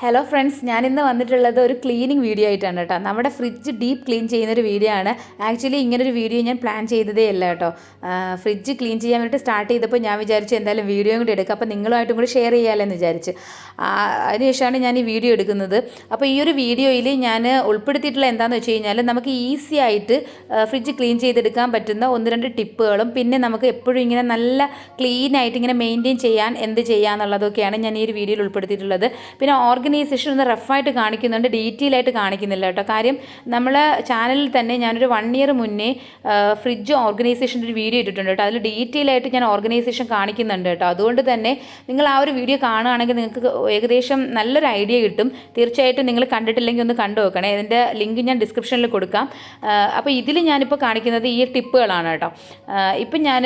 Hello friends, ഞാനിന്ന് വന്നിട്ടുള്ളത് ഒരു ക്ലീനിങ് വീഡിയോ ആയിട്ടാണ് കേട്ടോ. നമ്മുടെ ഫ്രിഡ്ജ് ഡീപ്പ് ക്ലീൻ ചെയ്യുന്നൊരു വീഡിയോ ആണ്. ആക്ച്വലി ഇങ്ങനൊരു വീഡിയോ ഞാൻ പ്ലാൻ ചെയ്തതേ അല്ല കേട്ടോ. ഫ്രിഡ്ജ് ക്ലീൻ ചെയ്യാൻ വേണ്ടിയിട്ട് സ്റ്റാർട്ട് ചെയ്തപ്പോൾ ഞാൻ വിചാരിച്ചു എന്തായാലും വീഡിയോയും കൂടി എടുക്കാം, അപ്പോൾ നിങ്ങളുമായിട്ടും കൂടി ഷെയർ ചെയ്യാമല്ലോ വിചാരിച്ച്. അതിനുശേഷമാണ് ഞാൻ ഈ വീഡിയോ എടുക്കുന്നത്. അപ്പോൾ ഈ ഒരു വീഡിയോയിൽ ഞാൻ ഉൾപ്പെടുത്തിയിട്ടുള്ള എന്താണെന്ന് വെച്ച് കഴിഞ്ഞാൽ നമുക്ക് ഈസി ആയിട്ട് ഫ്രിഡ്ജ് ക്ലീൻ ചെയ്തെടുക്കാൻ പറ്റുന്ന 1-2 ടിപ്പുകളും, പിന്നെ നമുക്ക് എപ്പോഴും ഇങ്ങനെ നല്ല ക്ലീൻ ആയിട്ട് ഇങ്ങനെ മെയിൻറ്റെയിൻ ചെയ്യാൻ എന്ത് ചെയ്യാന്നുള്ളതൊക്കെയാണ് ഞാൻ ഈ ഒരു വീഡിയോയിൽ ഉൾപ്പെടുത്തിയിട്ടുള്ളത്. പിന്നെ ഓർഗനൈസേഷൻ ഒന്ന് റഫായിട്ട് കാണിക്കുന്നുണ്ട്, ഡീറ്റെയിൽ ആയിട്ട് കാണിക്കുന്നില്ല കേട്ടോ. കാര്യം നമ്മളെ ചാനലിൽ തന്നെ ഞാനൊരു 1 ഇയർ മുന്നേ ഫ്രിഡ്ജ് ഓർഗനൈസേഷൻ്റെ ഒരു വീഡിയോ ഇട്ടിട്ടുണ്ട് കേട്ടോ. അതിൽ ഡീറ്റെയിൽ ആയിട്ട് ഞാൻ ഓർഗനൈസേഷൻ കാണിക്കുന്നുണ്ട് കേട്ടോ. അതുകൊണ്ട് തന്നെ നിങ്ങൾ ആ ഒരു വീഡിയോ കാണുകയാണെങ്കിൽ നിങ്ങൾക്ക് ഏകദേശം നല്ലൊരു ഐഡിയ കിട്ടും. തീർച്ചയായിട്ടും നിങ്ങൾ കണ്ടിട്ടില്ലെങ്കിൽ ഒന്ന് കണ്ടു നോക്കണേ. ഇതിൻ്റെ ലിങ്ക് ഞാൻ ഡിസ്ക്രിപ്ഷനിൽ കൊടുക്കാം. അപ്പോൾ ഇതിൽ ഞാനിപ്പോൾ കാണിക്കുന്നത് ഈ ടിപ്പുകളാണ് കേട്ടോ. ഇപ്പം ഞാൻ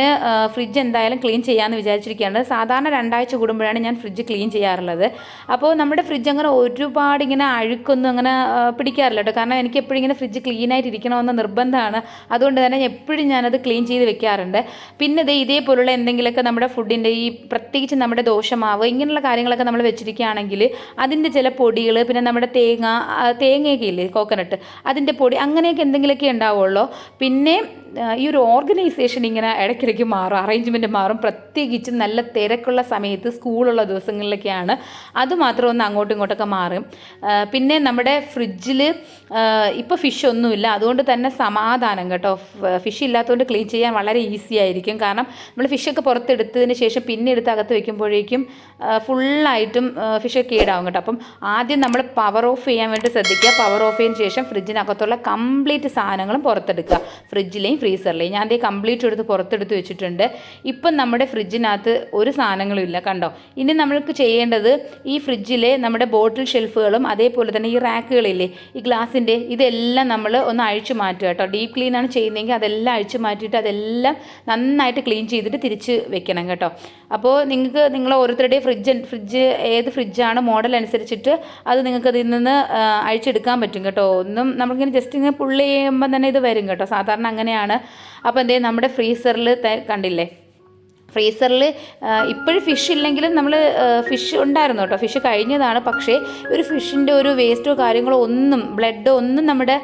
ഫ്രിഡ്ജ് എന്തായാലും ക്ലീൻ ചെയ്യാമെന്ന് വിചാരിച്ചിരിക്കുകയാണ്. സാധാരണ 2 ആഴ്ച കൂടുമ്പോഴാണ് ഞാൻ ഫ്രിഡ്ജ് ക്ലീൻ ചെയ്യാറുള്ളത്. അപ്പോൾ നമ്മുടെ ഫ്രിഡ്ജ് അങ്ങനെ ഒരുപാട് ഇങ്ങനെ അഴുക്കൊന്നും അങ്ങനെ പിടിക്കാറില്ല കേട്ടോ. കാരണം എനിക്ക് എപ്പോഴും ഇങ്ങനെ ഫ്രിഡ്ജ് ക്ലീൻ ആയിട്ട് ഇരിക്കണമെന്ന് നിർബന്ധമാണ്. അതുകൊണ്ട് തന്നെ എപ്പോഴും ഞാനത് ക്ലീൻ ചെയ്ത് വെക്കാറുണ്ട്. പിന്നെ ഇതേപോലുള്ള എന്തെങ്കിലുമൊക്കെ നമ്മുടെ ഫുഡിൻ്റെ ഈ പ്രത്യേകിച്ച് നമ്മുടെ ദോശമാവ് ഇങ്ങനെയുള്ള കാര്യങ്ങളൊക്കെ നമ്മൾ വെച്ചിരിക്കുകയാണെങ്കിൽ അതിൻ്റെ ചില പൊടികൾ, പിന്നെ നമ്മുടെ തേങ്ങയൊക്കെ ഇല്ലേ, കോക്കനട്ട്, അതിൻ്റെ പൊടി, അങ്ങനെയൊക്കെ എന്തെങ്കിലുമൊക്കെ ഉണ്ടാവുള്ളൂ. പിന്നെ ഈ ഒരു ഓർഗനൈസേഷൻ ഇങ്ങനെ ഇടയ്ക്കിടയ്ക്ക് മാറും, അറേഞ്ച്മെൻറ്റ് മാറും. പ്രത്യേകിച്ചും നല്ല തിരക്കുള്ള സമയത്ത്, സ്കൂളുള്ള ദിവസങ്ങളിലൊക്കെയാണ് അതുമാത്രം ഒന്ന് അങ്ങോട്ടും ഇങ്ങോട്ടൊക്കെ മാറും. പിന്നെ നമ്മുടെ ഫ്രിഡ്ജിൽ ഇപ്പോൾ ഫിഷ് ഒന്നുമില്ല, അതുകൊണ്ട് തന്നെ സമാധാനം കേട്ടോ. ഫിഷ് ഇല്ലാത്തതുകൊണ്ട് ക്ലീൻ ചെയ്യാൻ വളരെ ഈസി ആയിരിക്കും. കാരണം നമ്മൾ ഫിഷൊക്കെ പുറത്തെടുത്തതിന് ശേഷം പിന്നെ എടുത്ത് അകത്ത് വയ്ക്കുമ്പോഴേക്കും ഫുള്ളായിട്ടും ഫിഷൊക്കെ കേടാവും കേട്ടോ. അപ്പം ആദ്യം നമ്മൾ പവർ ഓഫ് ചെയ്യാൻ വേണ്ടി ശ്രദ്ധിക്കുക. പവർ ഓഫ് ചെയ്തതിന് ശേഷം ഫ്രിഡ്ജിനകത്തുള്ള കംപ്ലീറ്റ് സാധനങ്ങളും പുറത്തെടുക്കുക. ഫ്രിഡ്ജിലെയും ഫ്രീസറിലെയും ഞാൻ അതേ കംപ്ലീറ്റ് എടുത്ത് പുറത്തെടുത്ത് വെച്ചിട്ടുണ്ട്. ഇപ്പം നമ്മുടെ ഫ്രിഡ്ജിനകത്ത് ഒരു സാധനങ്ങളും ഇല്ല കണ്ടോ. ഇനി നമ്മൾക്ക് ചെയ്യേണ്ടത് ഈ ഫ്രിഡ്ജിലെ നമ്മുടെ ബോട്ടിൽ ഷെൽഫുകളും അതേപോലെ തന്നെ ഈ റാക്കുകളില്ലേ, ഈ ഗ്ലാസിൻ്റെ, ഇതെല്ലാം നമ്മൾ ഒന്ന് അഴിച്ചു മാറ്റുക കേട്ടോ. ഡീപ്പ് ക്ലീനാണ് ചെയ്യുന്നതെങ്കിൽ അതെല്ലാം അഴിച്ചു മാറ്റിയിട്ട് അതെല്ലാം നന്നായിട്ട് ക്ലീൻ ചെയ്തിട്ട് തിരിച്ച് വെക്കണം കേട്ടോ. അപ്പോൾ നിങ്ങൾ ഓരോരുത്തരുടെയും ഫ്രിഡ്ജ് ഏത് ഫ്രിഡ്ജാണ് മോഡൽ അനുസരിച്ചിട്ട് അത് നിങ്ങൾക്ക് അതിൽ നിന്ന് അഴിച്ചെടുക്കാൻ പറ്റും കേട്ടോ. ഒന്നും നമുക്കിങ്ങനെ ജസ്റ്റ് ഇങ്ങനെ പുള്ളി ചെയ്യുമ്പോൾ തന്നെ ഇത് വരും കേട്ടോ. സാധാരണ അങ്ങനെയാണ്. അപ്പോൾ നമ്മുടെ ഫ്രീസറിൽ കണ്ടില്ലേ, ഫ്രീസറിൽ ഇപ്പോഴും ഫിഷ് ഇല്ലെങ്കിലും നമ്മൾ ഫിഷ് ഉണ്ടായിരുന്നു കേട്ടോ. ഫിഷ് കഴിഞ്ഞതാണ്. പക്ഷേ ഒരു ഫിഷിൻ്റെ ഒരു വേസ്റ്റോ കാര്യങ്ങളോ ഒന്നും, ബ്ലഡോ ഒന്നും നമ്മുടെ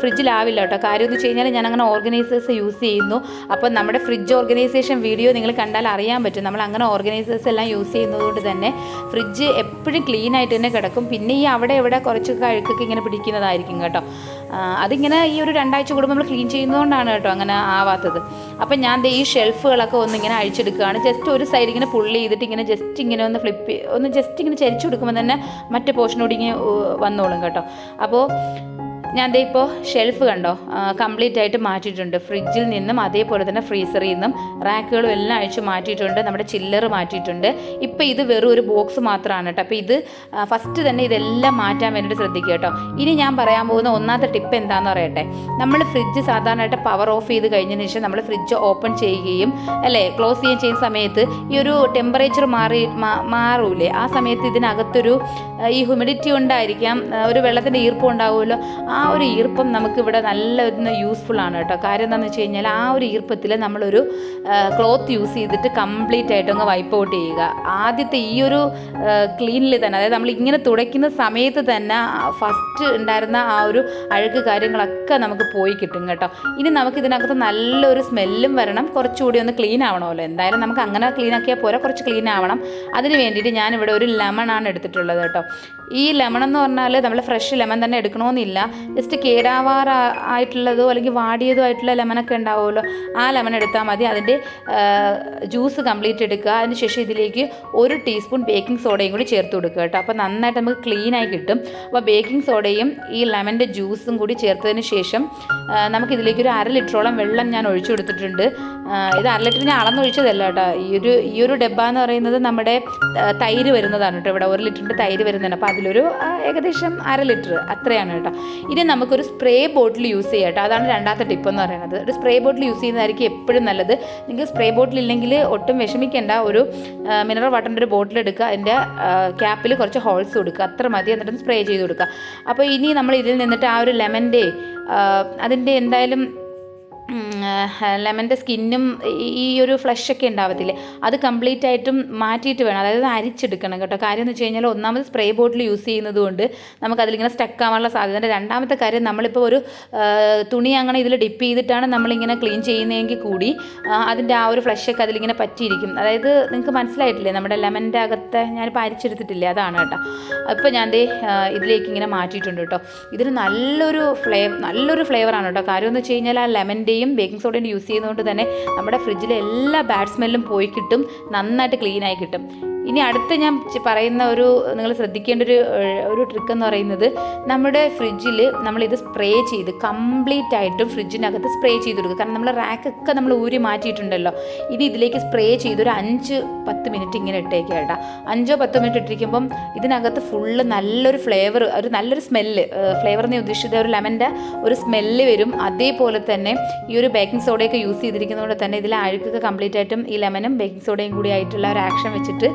ഫ്രിഡ്ജിലാവില്ല കേട്ടോ. കാര്യം എന്ന് വെച്ച് കഴിഞ്ഞാൽ ഞാൻ അങ്ങനെ ഓർഗനൈസേഴ്സ് യൂസ് ചെയ്യുന്നു. അപ്പോൾ നമ്മുടെ ഫ്രിഡ്ജ് ഓർഗനൈസേഷൻ വീഡിയോ നിങ്ങൾ കണ്ടാൽ അറിയാൻ പറ്റും. നമ്മൾ അങ്ങനെ ഓർഗനൈസേഴ്സ് എല്ലാം യൂസ് ചെയ്യുന്നതുകൊണ്ട് തന്നെ ഫ്രിഡ്ജ് എപ്പോഴും ക്ലീൻ ആയിട്ട് തന്നെ കിടക്കും. പിന്നെ ഈ അവിടെ ഇവിടെ കുറച്ചൊക്കെ അഴുക്കൊക്കെ ഇങ്ങനെ പിടിക്കുന്നതായിരിക്കും കേട്ടോ. അതിങ്ങനെ ഈ ഒരു 2 ആഴ്ച കൂടുമ്പോൾ നമ്മൾ ക്ലീൻ ചെയ്യുന്നതുകൊണ്ടാണ് കേട്ടോ അങ്ങനെ ആവാത്തത്. അപ്പം ഞാൻ ഈ ഷെൽഫുകളൊക്കെ ഒന്നിങ്ങനെ അഴിച്ചെടുക്കുകയാണ്. ജസ്റ്റ് ഒരു സൈഡ് ഇങ്ങനെ പുള്ളി ചെയ്തിട്ട് ഇങ്ങനെ ജസ്റ്റ് ഇങ്ങനെ ഒന്ന് ജസ്റ്റ് ഇങ്ങനെ ചരിച്ചു കൊടുക്കുമ്പോൾ തന്നെ മറ്റേ പോർഷനോട് ഇങ്ങനെ വന്നോളും കേട്ടോ. അപ്പോൾ ഞാൻ ഇപ്പോൾ ഷെൽഫ് കണ്ടോ കംപ്ലീറ്റ് ആയിട്ട് മാറ്റിയിട്ടുണ്ട്. ഫ്രിഡ്ജിൽ നിന്നും അതേപോലെ തന്നെ ഫ്രീസറിൽ നിന്നും റാക്കുകളും എല്ലാം അഴിച്ച് മാറ്റിയിട്ടുണ്ട്. നമ്മുടെ ചില്ലർ മാറ്റിയിട്ടുണ്ട്. ഇപ്പോൾ ഇത് വെറും ഒരു ബോക്സ് മാത്രമാണ് കേട്ടോ. അപ്പോൾ ഇത് ഫസ്റ്റ് തന്നെ ഇതെല്ലാം മാറ്റാൻ വേണ്ടിയിട്ട് ശ്രദ്ധിക്കുക കേട്ടോ. ഇനി ഞാൻ പറയാൻ പോകുന്ന 1ാമത്തെ ടിപ്പ് എന്താണെന്ന് പറയട്ടെ. നമ്മൾ ഫ്രിഡ്ജ് സാധാരണയായിട്ട് പവർ ഓഫ് ചെയ്ത് കഴിഞ്ഞതിന് ശേഷം നമ്മൾ ഫ്രിഡ്ജ് ഓപ്പൺ ചെയ്യുകയും ക്ലോസ് ചെയ്യുന്ന സമയത്ത് ഈ ഒരു ടെമ്പറേച്ചർ മാറൂലേ, ആ സമയത്ത് ഇതിനകത്തൊരു ഈ ഹ്യൂമിഡിറ്റി ഉണ്ടായിരിക്കാം, ഒരു വെള്ളത്തിൻ്റെ ഈർപ്പം ഉണ്ടാവുമല്ലോ. ആ ഒരു ഈർപ്പം നമുക്കിവിടെ നല്ല യൂസ്ഫുൾ ആണ് കേട്ടോ. കാര്യം എന്താണെന്ന് വെച്ച് കഴിഞ്ഞാൽ ആ ഒരു ഈർപ്പത്തിൽ നമ്മളൊരു ക്ലോത്ത് യൂസ് ചെയ്തിട്ട് കംപ്ലീറ്റ് ആയിട്ട് അങ്ങ് വൈപ്പ് ഔട്ട് ചെയ്യുക. ആദ്യത്തെ ഈ ഒരു ക്ലീനിൽ തന്നെ, അതായത് നമ്മൾ ഇങ്ങനെ തുടയ്ക്കുന്ന സമയത്ത് തന്നെ ഫസ്റ്റ് ഉണ്ടായിരുന്ന ആ ഒരു അഴുക്ക് കാര്യങ്ങളൊക്കെ നമുക്ക് പോയി കിട്ടും കേട്ടോ. ഇനി നമുക്ക് ഇതിനകത്ത് നല്ലൊരു സ്മെല്ലും വരണം, കുറച്ചുകൂടി ഒന്ന് ക്ലീൻ ആവണമല്ലോ. എന്തായാലും നമുക്ക് അങ്ങനെ ക്ലീൻ ആക്കിയാൽ പോരാ, കുറച്ച് ക്ലീൻ ആവണം. അതിന് വേണ്ടിയിട്ട് ഞാനിവിടെ ഒരു ലെമണാണ് എടുത്തിട്ടുള്ളത് കേട്ടോ. ഈ ലെമൺ എന്ന് പറഞ്ഞാൽ നമ്മൾ ഫ്രഷ് ലെമൺ തന്നെ എടുക്കണമെന്നില്ല. ജസ്റ്റ് കേടാവാറായിട്ടുള്ളതോ അല്ലെങ്കിൽ വാടിയതോ ആയിട്ടുള്ള ലെമണൊക്കെ ഉണ്ടാവുമല്ലോ, ആ ലെമൺ എടുത്താൽ മതി. അതിൻ്റെ ജ്യൂസ് കംപ്ലീറ്റ് എടുക്കുക. അതിന് ശേഷം ഇതിലേക്ക് 1 ടീസ്പൂൺ ബേക്കിംഗ് സോഡയും കൂടി ചേർത്ത് കൊടുക്കുക കേട്ടോ. അപ്പോൾ നന്നായിട്ട് നമുക്ക് ക്ലീനായി കിട്ടും. അപ്പോൾ ബേക്കിംഗ് സോഡയും ഈ ലെമൻ്റെ ജ്യൂസും കൂടി ചേർത്തതിന് ശേഷം നമുക്കിതിലേക്ക് ഒരു 1/2 ലിറ്ററോളം വെള്ളം ഞാൻ ഒഴിച്ചു കൊടുത്തിട്ടുണ്ട്. ഇത് 1/2 ലിറ്റർ ഞാൻ അളന്നൊഴിച്ചതല്ല കേട്ടോ. ഈ ഒരു ഡബ്ബ എന്ന് പറയുന്നത് നമ്മുടെ തൈര് വരുന്നതാണ് കേട്ടോ. ഇവിടെ 1 ലിറ്ററിൻ്റെ തൈര് വരുന്നതാണ്. അപ്പോൾ അതിലൊരു ഏകദേശം 1/2 ലിറ്റർ അത്രയാണ് കേട്ടോ. ഇനി നമുക്കൊരു സ്പ്രേ ബോട്ടിൽ യൂസ് ചെയ്യാം കേട്ടോ. അതാണ് 2ാമത്തെ ടിപ്പ് എന്ന് പറയുന്നത്. ഒരു സ്പ്രേ ബോട്ടിൽ യൂസ് ചെയ്യുന്നതായിരിക്കും എപ്പോഴും നല്ലത്. നിങ്ങൾക്ക് സ്പ്രേ ബോട്ടിൽ ഇല്ലെങ്കിൽ ഒട്ടും വിഷമിക്കേണ്ട. ഒരു മിനറൽ വാട്ടറിൻ്റെ ഒരു ബോട്ടിൽ എടുക്കുക, അതിൻ്റെ ക്യാപ്പിൽ കുറച്ച് ഹോൾസ് കൊടുക്കുക, അത്ര മതി. എന്നിട്ട് സ്പ്രേ ചെയ്ത് കൊടുക്കുക. അപ്പോൾ ഇനി നമ്മൾ ഇതിൽ നിന്നിട്ട് ആ ഒരു ലെമൻ്റെ അതിൻ്റെ എന്തായാലും ലെമൻ്റെ സ്കിന്നും ഈ ഒരു ഫ്ലഷൊക്കെ ഉണ്ടാവത്തില്ലേ, അത് കംപ്ലീറ്റ് ആയിട്ടും മാറ്റിയിട്ട് വേണം, അതായത് അരിച്ചെടുക്കണം കേട്ടോ. കാര്യം എന്ന് വെച്ച് കഴിഞ്ഞാൽ ഒന്നാമത് സ്പ്രേ ബോട്ടിൽ യൂസ് ചെയ്യുന്നത് കൊണ്ട് നമുക്കതിലിങ്ങനെ സ്റ്റക്ക് ആവാനുള്ള സാധ്യത. രണ്ടാമത്തെ കാര്യം, നമ്മളിപ്പോൾ ഒരു തുണി അങ്ങനെ ഇതിൽ ഡിപ്പ് ചെയ്തിട്ടാണ് നമ്മളിങ്ങനെ ക്ലീൻ ചെയ്യുന്നതെങ്കിൽ കൂടി അതിൻ്റെ ആ ഒരു ഫ്ലഷൊക്കെ അതിലിങ്ങനെ പറ്റിയിരിക്കും. അതായത് നിങ്ങൾക്ക് മനസ്സിലായിട്ടില്ലേ, നമ്മുടെ ലെമൻ്റെ അകത്തെ ഞാനിപ്പോൾ അരിച്ചെടുത്തിട്ടില്ലേ, അതാണ് കേട്ടോ. അപ്പോൾ ഞാൻ ഇതിലേക്ക് ഇങ്ങനെ മാറ്റിയിട്ടുണ്ട് കേട്ടോ. ഇതിന് നല്ലൊരു ഫ്ലേവറാണ് കേട്ടോ. കാര്യം എന്ന് വെച്ച് കഴിഞ്ഞാൽ ആ ലെമൻ്റെയും ബേക്കിംഗ് സോഡയും യൂസ് ചെയ്യുന്നതുകൊണ്ട് തന്നെ നമ്മുടെ ഫ്രിഡ്ജിലെ എല്ലാ ബാഡ് സ്മെല്ലും പോയി കിട്ടും, നന്നായിട്ട് ക്ലീനായി കിട്ടും. ഇനി അടുത്ത ഞാൻ പറയുന്ന നിങ്ങൾ ശ്രദ്ധിക്കേണ്ട ഒരു ട്രിക്ക് എന്ന് പറയുന്നത്, നമ്മുടെ ഫ്രിഡ്ജിൽ നമ്മളിത് സ്പ്രേ ചെയ്ത് കംപ്ലീറ്റ് ആയിട്ടും ഫ്രിഡ്ജിനകത്ത് സ്പ്രേ ചെയ്ത് കൊടുക്കുക. കാരണം നമ്മൾ റാക്കൊക്കെ നമ്മൾ ഊരി മാറ്റിയിട്ടുണ്ടല്ലോ, ഇനി ഇതിലേക്ക് സ്പ്രേ ചെയ്ത് ഒരു 5-10 മിനിറ്റ് ഇങ്ങനെ ഇട്ടേക്കുക കേട്ടോ. 5-10 മിനിറ്റ് ഇട്ടിരിക്കുമ്പം ഇതിനകത്ത് ഫുള്ള് നല്ലൊരു ഫ്ലേവർ, നല്ലൊരു സ്മെല്ല്, ഫ്ലേവർ എന്ന് ഉദ്ദേശിച്ചത് ഒരു ലെമൻ്റെ ഒരു സ്മെല്ല് വരും. അതേപോലെ തന്നെ ഈ ഒരു ബേക്കിംഗ് സോഡയൊക്കെ യൂസ് ചെയ്തിരിക്കുന്നതുകൊണ്ട് തന്നെ ഇതിലെ അഴുക്കൊക്കെ കംപ്ലീറ്റ് ആയിട്ടും ഈ ലെമനും ബേക്കിംഗ് സോഡയും കൂടി ആയിട്ടുള്ള ഒരു ആക്ഷൻ വെച്ചിട്ട്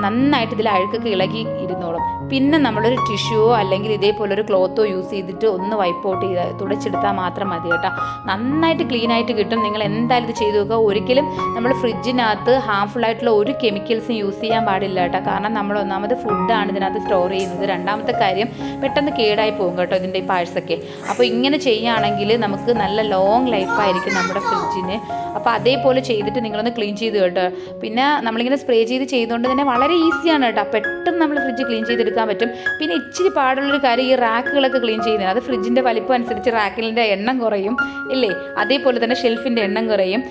നന്നായിട്ട് ഇതിൽ അഴുക്കൊക്കെ ഇളകി ഇരുന്നോളും. പിന്നെ നമ്മളൊരു ടിഷ്യൂവോ അല്ലെങ്കിൽ ഇതേപോലൊരു ക്ലോത്തോ യൂസ് ചെയ്തിട്ട് ഒന്ന് വൈപ്പ് ഔട്ട് ചെയ്ത് തുടച്ചെടുത്താൽ മാത്രം മതി കേട്ടോ. നന്നായിട്ട് ക്ലീനായിട്ട് കിട്ടും. നിങ്ങൾ എന്തായാലും ഇത് ചെയ്ത് നോക്കുക. ഒരിക്കലും നമ്മൾ ഫ്രിഡ്ജിനകത്ത് ഹാംഫുള്ളായിട്ടുള്ള ഒരു കെമിക്കൽസും യൂസ് ചെയ്യാൻ പാടില്ല കേട്ടോ. കാരണം നമ്മൾ ഒന്നാമത് ഫുഡാണ് ഇതിനകത്ത് സ്റ്റോർ ചെയ്യുന്നത്. രണ്ടാമത്തെ കാര്യം, പെട്ടെന്ന് കേടായി പോകും കേട്ടോ ഇതിൻ്റെ ഈ പാഴ്സൊക്കെ. അപ്പോൾ ഇങ്ങനെ ചെയ്യുകയാണെങ്കിൽ നമുക്ക് നല്ല ലോങ് ലൈഫായിരിക്കും നമ്മുടെ ഫ്രിഡ്ജിന്. അപ്പോൾ അതേപോലെ ചെയ്തിട്ട് നിങ്ങളൊന്ന് ക്ലീൻ ചെയ്ത് കേട്ടോ. പിന്നെ നമ്മളിങ്ങനെ സ്പ്രേ ചെയ്തുകൊണ്ട് തന്നെ വളരെ ഈസിയാണ് കേട്ടോ. പെട്ടെന്ന് നമ്മൾ ഫ്രിഡ്ജ് ക്ലീൻ ചെയ്തെടുക്കാൻ പറ്റും. പിന്നെ ഇച്ചിരി പാടുള്ളൊരു കാര്യം, ഈ റാക്കുകളൊക്കെ ക്ലീൻ ചെയ്യുന്നത്, അത് ഫ്രിഡ്ജിൻ്റെ വലിപ്പം അനുസരിച്ച് റാക്കിൻ്റെ എണ്ണം കുറയും ഇല്ലേ, അതേപോലെ തന്നെ ഷെൽഫിൻ്റെ എണ്ണം കുറയും.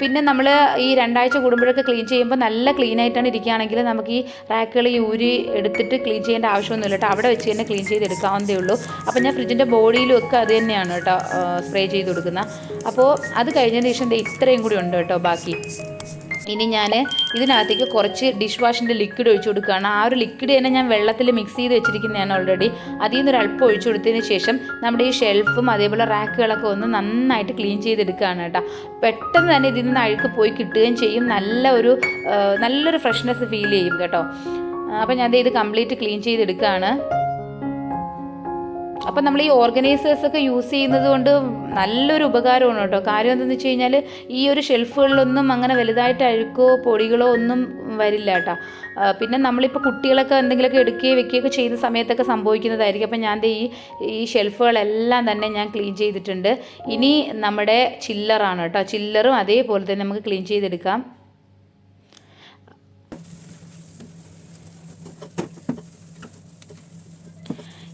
പിന്നെ നമ്മൾ ഈ 2 ആഴ്ച കൂടുമ്പോഴൊക്കെ ക്ലീൻ ചെയ്യുമ്പോൾ നല്ല ക്ലീൻ ആയിട്ടാണ് ഇരിക്കുകയാണെങ്കിൽ നമുക്ക് ഈ റാക്കുകൾ ഈ ഊരി എടുത്തിട്ട് ക്ലീൻ ചെയ്യേണ്ട ആവശ്യമൊന്നുമില്ല കേട്ടോ. അവിടെ വെച്ച് തന്നെ ക്ലീൻ ചെയ്തെടുക്കാവുന്നതേ ഉള്ളൂ. അപ്പോൾ ഞാൻ ഫ്രിഡ്ജിൻ്റെ ബോഡിയിലും ഒക്കെ അത് തന്നെയാണ് കേട്ടോ സ്പ്രേ ചെയ്ത് കൊടുക്കുന്നത്. അപ്പോൾ അത് കഴിഞ്ഞതിന് ശേഷം ഇത്രയും കൂടി ഉണ്ട് കേട്ടോ ബാക്കി. ഇനി ഞാൻ ഇതിനകത്തേക്ക് കുറച്ച് ഡിഷ് വാഷിൻ്റെ ലിക്വിഡ് ഒഴിച്ചു കൊടുക്കുകയാണ്. ആ ഒരു ലിക്വിഡ് തന്നെ ഞാൻ വെള്ളത്തിൽ മിക്സ് ചെയ്ത് വെച്ചിരിക്കുന്നതാണ് ഓൾറെഡി. അതിൽ നിന്ന് ഒരു അല്പം ഒഴിച്ചു കൊടുത്തതിന് ശേഷം നമ്മുടെ ഈ ഷെൽഫും അതേപോലെ റാക്കുകളൊക്കെ ഒന്ന് നന്നായിട്ട് ക്ലീൻ ചെയ്തെടുക്കുകയാണ് കേട്ടോ. പെട്ടെന്ന് തന്നെ ഇതിൽ നിന്ന് അഴുക്ക് പോയി കിട്ടുകയും ചെയ്യും. നല്ലൊരു ഫ്രഷ്നെസ് ഫീൽ ചെയ്യും കേട്ടോ. അപ്പോൾ ഞാൻ ഇത് കംപ്ലീറ്റ് ക്ലീൻ ചെയ്തെടുക്കുകയാണ്. അപ്പം നമ്മൾ ഈ ഓർഗനൈസേഴ്സൊക്കെ യൂസ് ചെയ്യുന്നത് കൊണ്ട് നല്ലൊരു ഉപകാരമാണ് കേട്ടോ. കാര്യം എന്താണെന്ന് വെച്ച് കഴിഞ്ഞാൽ ഈ ഒരു ഷെൽഫുകളിലൊന്നും അങ്ങനെ വലുതായിട്ട് അഴുക്കോ പൊടികളോ ഒന്നും വരില്ല കേട്ടോ. പിന്നെ നമ്മളിപ്പോൾ കുട്ടികളൊക്കെ എന്തെങ്കിലുമൊക്കെ എടുക്കുകയോ വെക്കുകയൊക്കെ ചെയ്യുന്ന സമയത്തൊക്കെ സംഭവിക്കുന്നതായിരിക്കും. അപ്പം ഞാൻ ഈ ഷെൽഫുകളെല്ലാം തന്നെ ഞാൻ ക്ലീൻ ചെയ്തിട്ടുണ്ട്. ഇനി നമ്മുടെ ചില്ലറാണ് കേട്ടോ. ചില്ലറും അതേപോലെ തന്നെ നമുക്ക് ക്ലീൻ ചെയ്തെടുക്കാം.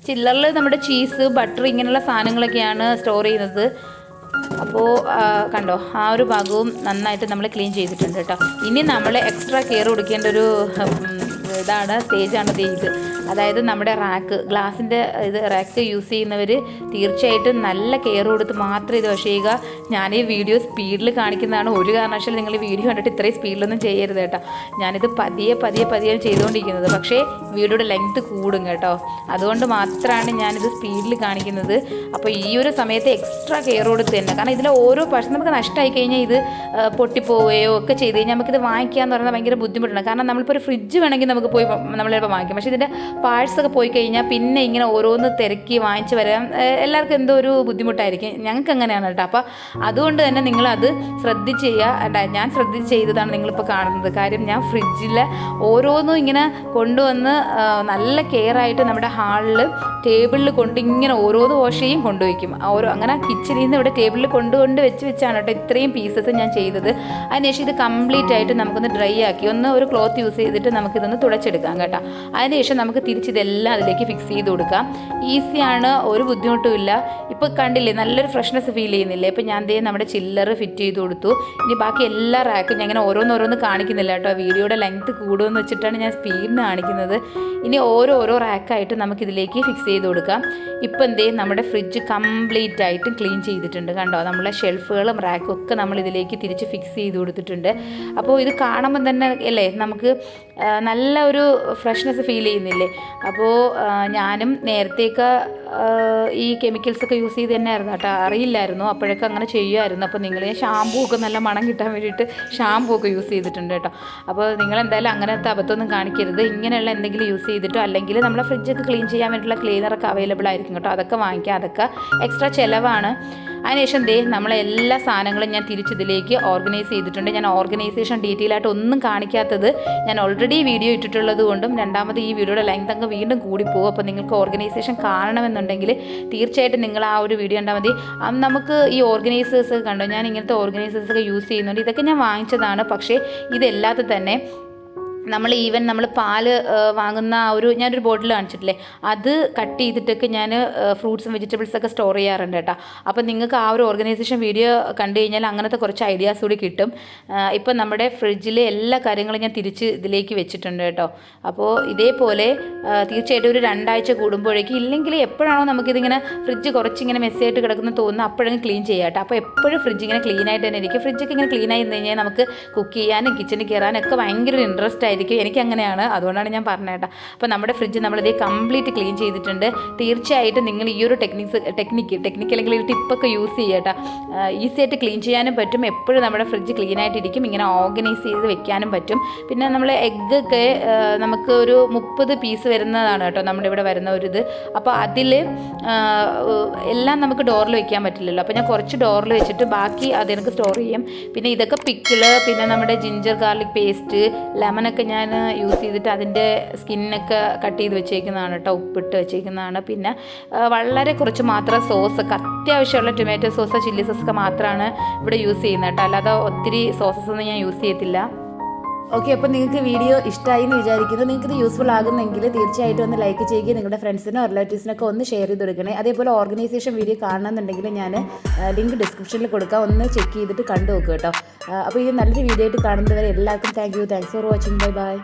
ചില്ലറിൽ നമ്മുടെ ചീസ്, ബട്ടർ ഇങ്ങനെയുള്ള സാധനങ്ങളൊക്കെയാണ് സ്റ്റോർ ചെയ്യുന്നത്. അപ്പോൾ കണ്ടോ, ആ ഒരു ഭാഗവും നന്നായിട്ട് നമ്മൾ ക്ലീൻ ചെയ്തിട്ടുണ്ട് കേട്ടോ. ഇനി നമ്മൾ എക്സ്ട്രാ കെയർ കൊടുക്കേണ്ട ഒരു സ്റ്റേജാണ് ഇത്. അതായത് നമ്മുടെ ഗ്ലാസിൻ്റെ റാക്ക് യൂസ് ചെയ്യുന്നവർ തീർച്ചയായിട്ടും നല്ല കെയർ കൊടുത്ത് മാത്രം ഇത് വാഷ് ചെയ്യുക. ഞാൻ ഈ വീഡിയോ സ്പീഡിൽ കാണിക്കുന്നതാണ്. ഒരു കാരണവശാലും നിങ്ങൾ ഈ വീഡിയോ കണ്ടിട്ട് ഇത്രയും സ്പീഡിലൊന്നും ചെയ്യരുത് കേട്ടോ. ഞാനിത് പതിയെ ചെയ്തുകൊണ്ടിരിക്കുന്നത്. പക്ഷേ വീഡിയോയുടെ ലെങ്ത് കൂടും കേട്ടോ. അതുകൊണ്ട് മാത്രമാണ് ഞാനിത് സ്പീഡിൽ കാണിക്കുന്നത്. അപ്പോൾ ഈ ഒരു സമയത്ത് എക്സ്ട്രാ കെയർ കൊടുത്ത് തന്നെ, കാരണം ഇതിലെ ഓരോ പക്ഷേ നമുക്ക് നഷ്ടമായി കഴിഞ്ഞാൽ ഇത് പൊട്ടിപ്പോവുകയോ ഒക്കെ ചെയ്ത് കഴിഞ്ഞാൽ നമുക്കിത് വാങ്ങിക്കുക എന്ന് പറയുന്നത് ഭയങ്കര ബുദ്ധിമുട്ടാണ്. കാരണം നമ്മളിപ്പോൾ ഒരു ഫ്രിഡ്ജ് വേണമെങ്കിൽ നമുക്ക് പോയി നമ്മളിപ്പോൾ വാങ്ങിക്കും. പക്ഷേ ഇതിൻ്റെ പാഴ്സൊക്കെ പോയി കഴിഞ്ഞാൽ പിന്നെ ഇങ്ങനെ ഓരോന്ന് തിരക്കി വാങ്ങിച്ച് വരാൻ എല്ലാവർക്കും എന്തോ ഒരു ബുദ്ധിമുട്ടായിരിക്കും. ഞങ്ങൾക്ക് അങ്ങനെയാണ് കേട്ടോ. അപ്പോൾ അതുകൊണ്ട് തന്നെ നിങ്ങളത് ശ്രദ്ധിച്ച് ചെയ്യുക. ഞാൻ ശ്രദ്ധിച്ച് ചെയ്തതാണ് നിങ്ങളിപ്പോൾ കാണുന്നത്. കാര്യം ഞാൻ ഫ്രിഡ്ജിലെ ഓരോന്നും ഇങ്ങനെ കൊണ്ടുവന്ന് നല്ല കെയറായിട്ട് നമ്മുടെ ഹാളിൽ ടേബിളിൽ ഇങ്ങനെ ഓരോന്ന് വാഷ് ചെയ്യും കൊണ്ടുവയ്ക്കും. അങ്ങനെ കിച്ചണിൽ നിന്ന് ഇവിടെ ടേബിളിൽ വെച്ചാണ് കേട്ടോ ഇത്രയും പീസസ് ഞാൻ ചെയ്തത്. അതിനുശേഷം ഇത് കംപ്ലീറ്റ് ആയിട്ട് നമുക്കൊന്ന് ഡ്രൈ ആക്കി ഒരു ക്ലോത്ത് യൂസ് ചെയ്തിട്ട് നമുക്കിതൊന്ന് തുടച്ചെടുക്കാം കേട്ടോ. അതിനുശേഷം നമുക്ക് തിരിച്ചിതെല്ലാം അതിലേക്ക് ഫിക്സ് ചെയ്ത് കൊടുക്കാം. ഈസിയാണ്, ഒരു ബുദ്ധിമുട്ടും ഇല്ല. ഇപ്പോൾ കണ്ടില്ലേ, നല്ലൊരു ഫ്രഷ്നെസ് ഫീൽ ചെയ്യുന്നില്ലേ? ഇപ്പോൾ ഞാൻ നമ്മുടെ ചില്ലർ ഫിറ്റ് ചെയ്ത് കൊടുത്തു. ഇനി ബാക്കി എല്ലാ റാക്കും ഞാൻ ഇങ്ങനെ ഓരോന്നോരോന്ന് കാണിക്കുന്നില്ല കേട്ടോ. വീഡിയോയുടെ ലെങ്ത്ത് കൂടുമെന്ന് വെച്ചിട്ടാണ് ഞാൻ സ്പീഡിന് കാണിക്കുന്നത്. ഇനി ഓരോ റാക്കായിട്ട് നമുക്കിതിലേക്ക് ഫിക്സ് ചെയ്ത് കൊടുക്കാം. ഇപ്പോൾ നമ്മുടെ ഫ്രിഡ്ജ് കംപ്ലീറ്റ് ആയിട്ട് ക്ലീൻ ചെയ്തിട്ടുണ്ട് കണ്ടോ. നമ്മളെ ഷെൽഫുകളും റാക്കും ഒക്കെ നമ്മളിതിലേക്ക് തിരിച്ച് ഫിക്സ് ചെയ്ത് കൊടുത്തിട്ടുണ്ട്. അപ്പോൾ ഇത് കാണുമ്പോൾ തന്നെ അല്ലേ നമുക്ക് നല്ല ഒരു ഫ്രഷ്നെസ് ഫീൽ ചെയ്യുന്നില്ലേ? അപ്പോൾ ഞാനും നേരത്തേക്ക് ഈ കെമിക്കൽസൊക്കെ യൂസ് ചെയ്ത് തന്നെയായിരുന്നു കേട്ടോ. അറിയില്ലായിരുന്നു, അപ്പോഴൊക്കെ അങ്ങനെ ചെയ്യുമായിരുന്നു. അപ്പോൾ നിങ്ങൾ ഷാമ്പൂ ഒക്കെ നല്ല മണം കിട്ടാൻ വേണ്ടിയിട്ട് ഷാമ്പൂ ഒക്കെ യൂസ് ചെയ്തിട്ടുണ്ട് കേട്ടോ. അപ്പോൾ നിങ്ങളെന്തായാലും അങ്ങനത്തെ അബദ്ധമൊന്നും കാണിക്കരുത്. ഇങ്ങനെയുള്ള എന്തെങ്കിലും യൂസ് ചെയ്തിട്ടോ അല്ലെങ്കിൽ നമ്മളെ ഫ്രിഡ്ജൊക്കെ ക്ലീൻ ചെയ്യാൻ വേണ്ടിയിട്ടുള്ള ക്ലീനറൊക്കെ അവൈലബിൾ ആയിരിക്കും കേട്ടോ. അതൊക്കെ വാങ്ങിക്കാം. അതൊക്കെ എക്സ്ട്രാ ചിലവാണ്. അതിനുശേഷം നമ്മളെ എല്ലാ സാധനങ്ങളും ഞാൻ തിരിച്ചിതിലേക്ക് ഓർഗനൈസ് ചെയ്തിട്ടുണ്ട്. ഞാൻ ഓർഗനൈസേഷൻ ഡീറ്റെയിൽ ആയിട്ട് ഒന്നും കാണിക്കാത്തത് ഞാൻ ഓൾറെഡി വീഡിയോ ഇട്ടിട്ടുള്ളത് കൊണ്ടും രണ്ടാമത് ഈ വീഡിയോയുടെ ലെങ്ത് അങ്ങ് വീണ്ടും കൂടിപ്പോകും. അപ്പോൾ നിങ്ങൾക്ക് ഓർഗനൈസേഷൻ കാണണമെന്നുണ്ടെങ്കിൽ തീർച്ചയായിട്ടും നിങ്ങൾ ആ ഒരു വീഡിയോ കണ്ടാൽ മതി. നമുക്ക് ഈ ഓർഗനൈസേഴ്സ് കണ്ടോ, ഞാൻ ഇങ്ങനത്തെ ഓർഗനൈസേഴ്സൊക്കെ യൂസ് ചെയ്യുന്നുണ്ട്. ഇതൊക്കെ ഞാൻ വാങ്ങിച്ചതാണ്. പക്ഷേ ഇതല്ലാതെ തന്നെ നമ്മൾ പാല് വാങ്ങുന്ന ഞാനൊരു ബോട്ടിൽ കാണിച്ചിട്ടില്ലേ, അത് കട്ട് ചെയ്തിട്ടൊക്കെ ഞാൻ ഫ്രൂട്ട്സും വെജിറ്റബിൾസൊക്കെ സ്റ്റോർ ചെയ്യാറുണ്ട് കേട്ടോ. അപ്പോൾ നിങ്ങൾക്ക് ആ ഒരു ഓർഗനൈസേഷൻ വീഡിയോ കണ്ടു കഴിഞ്ഞാൽ അങ്ങനത്തെ കുറച്ച് ഐഡിയാസ് കൂടി കിട്ടും. ഇപ്പം നമ്മുടെ ഫ്രിഡ്ജിലെ എല്ലാ കാര്യങ്ങളും ഞാൻ തിരിച്ച് ഇതിലേക്ക് വെച്ചിട്ടുണ്ട് കേട്ടോ. അപ്പോൾ ഇതേപോലെ തീർച്ചയായിട്ടും ഒരു 2 ആഴ്ച കൂടുമ്പോഴേക്കും, ഇല്ലെങ്കിൽ എപ്പോഴാണോ നമുക്കിതിങ്ങനെ ഫ്രിഡ്ജ് കുറച്ചിങ്ങനെ മെസ്സിയായിട്ട് കിടക്കുന്ന തോന്നുന്നു അപ്പോഴങ്ങ് ക്ലീൻ ചെയ്യാം കേട്ടോ. അപ്പോൾ എപ്പോഴും ഫ്രിഡ്ജ് ഇങ്ങനെ ക്ലീൻ ആയിട്ട് തന്നെ ഇരിക്കും. ഫ്രിഡ്ജൊക്കെ ഇങ്ങനെ ക്ലീൻ ആയി കഴിഞ്ഞാൽ നമുക്ക് കുക്ക് ചെയ്യാനും കിച്ചണിൽ കയറാനൊക്കെ ഭയങ്കര ഒരു ഇൻട്രസ്റ്റ് ആയിരിക്കും. എനിക്കങ്ങനെയാണ്, അതുകൊണ്ടാണ് ഞാൻ പറഞ്ഞത് കേട്ടോ. അപ്പോൾ നമ്മുടെ ഫ്രിഡ്ജ് നമ്മളിത് കംപ്ലീറ്റ് ക്ലീൻ ചെയ്തിട്ടുണ്ട്. തീർച്ചയായിട്ടും നിങ്ങൾ ഈ ഒരു ടെക്നിക്ക് അല്ലെങ്കിൽ ഒരു ടിപ്പൊക്കെ യൂസ് ചെയ്യുക കേട്ടോ. ഈസി ആയിട്ട് ക്ലീൻ ചെയ്യാനും പറ്റും. എപ്പോഴും നമ്മുടെ ഫ്രിഡ്ജ് ക്ലീൻ ആയിട്ടിരിക്കും. ഇങ്ങനെ ഓർഗനൈസ് ചെയ്ത് വെക്കാനും പറ്റും. പിന്നെ നമ്മൾ എഗ്ഗൊക്കെ നമുക്ക് ഒരു 30 പീസ് വരുന്നതാണ് കേട്ടോ നമ്മുടെ ഇവിടെ വരുന്ന ഒരു ഇത്. അപ്പോൾ അതിൽ എല്ലാം നമുക്ക് ഡോറിൽ വെക്കാൻ പറ്റില്ലല്ലോ. അപ്പോൾ ഞാൻ കുറച്ച് ഡോറിൽ വെച്ചിട്ട് ബാക്കി അതെനിക്ക് സ്റ്റോർ ചെയ്യും. പിന്നെ ഇതൊക്കെ പിക്കിള്, പിന്നെ നമ്മുടെ ജിഞ്ചർ ഗാർലിക് പേസ്റ്റ്, ലെമണൊക്കെ ഞാൻ യൂസ് ചെയ്തിട്ട് അതിൻ്റെ സ്കിന്നൊക്കെ കട്ട് ചെയ്ത് വെച്ചേക്കുന്നതാണ് കേട്ടോ, ഉപ്പിട്ട് വെച്ചേക്കുന്നതാണ്. പിന്നെ വളരെ കുറച്ച് മാത്രം സോസൊക്കെ, അത്യാവശ്യമുള്ള ടൊമാറ്റോ സോസ്, ചില്ലി സോസൊക്കെ മാത്രമാണ് ഇവിടെ യൂസ് ചെയ്യുന്നത് കേട്ടോ. അല്ലാതെ ഒത്തിരി സോസസ് ഒന്നും ഞാൻ യൂസ് ചെയ്യത്തില്ല. ഓക്കെ, അപ്പോൾ നിങ്ങൾക്ക് വീഡിയോ ഇഷ്ടമായി എന്ന് വിചാരിക്കുന്നു. നിങ്ങൾക്കിത് യൂസ്ഫുൾ ആകുന്നെങ്കിൽ തീർച്ചയായിട്ടും ഒന്ന് ലൈക്ക് ചെയ്യുക. നിങ്ങളുടെ ഫ്രണ്ട്സിനോ റിലേറ്റീവ്സിനൊക്കെ ഒന്ന് ഷെയർ ചെയ്ത് കൊടുക്കണേ. അതേപോലെ ഓർഗനൈസേഷൻ വീഡിയോ കാണണമെന്നുണ്ടെങ്കിൽ ഞാൻ ലിങ്ക് ഡിസ്ക്രിപ്ഷനിൽ കൊടുക്കാം, ഒന്ന് ചെക്ക് ചെയ്തിട്ട് കണ്ടു നോക്കുക കേട്ടോ. അപ്പോൾ ഇത് നല്ലൊരു വീഡിയോ ആയിട്ട് കാണുന്നതുവരെ എല്ലാവർക്കും താങ്ക്സ് ഫോർ വാച്ചിങ്. ബൈ.